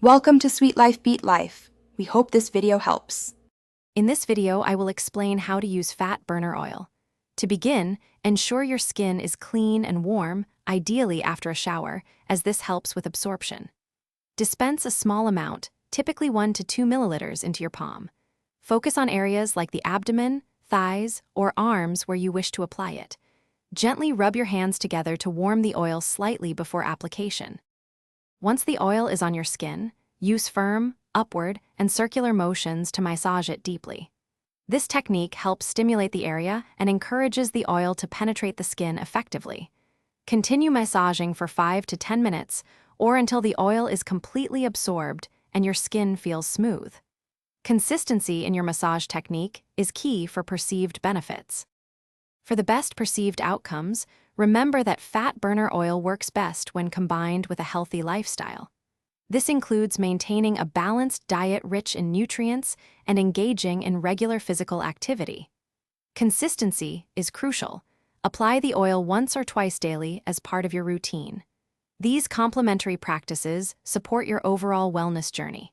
Welcome to Sweet Life Beat Life. We hope this video helps. In this video, I will explain how to use fat burner oil. To begin, ensure your skin is clean and warm, ideally after a shower, as this helps with absorption. Dispense a small amount, typically 1 to 2 milliliters, into your palm. Focus on areas like the abdomen, thighs, or arms where you wish to apply it. Gently rub your hands together to warm the oil slightly before application. Once the oil is on your skin, use firm, upward, and circular motions to massage it deeply. This technique helps stimulate the area and encourages the oil to penetrate the skin effectively. Continue massaging for 5 to 10 minutes or until the oil is completely absorbed and your skin feels smooth. Consistency in your massage technique is key for perceived benefits. For the best perceived outcomes, remember that fat burner oil works best when combined with a healthy lifestyle. This includes maintaining a balanced diet rich in nutrients and engaging in regular physical activity. Consistency is crucial. Apply the oil once or twice daily as part of your routine. These complementary practices support your overall wellness journey.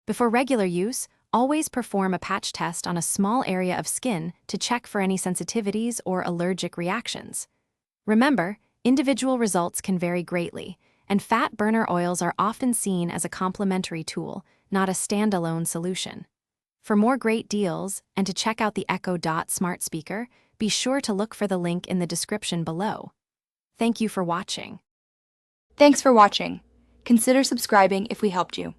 Before regular use, always perform a patch test on a small area of skin to check for any sensitivities or allergic reactions. Remember, individual results can vary greatly, and fat burner oils are often seen as a complementary tool, not a standalone solution. For more great deals and to check out the Echo Dot smart speaker, be sure to look for the link in the description below. Thank you for watching. Thanks for watching. Consider subscribing if we helped you.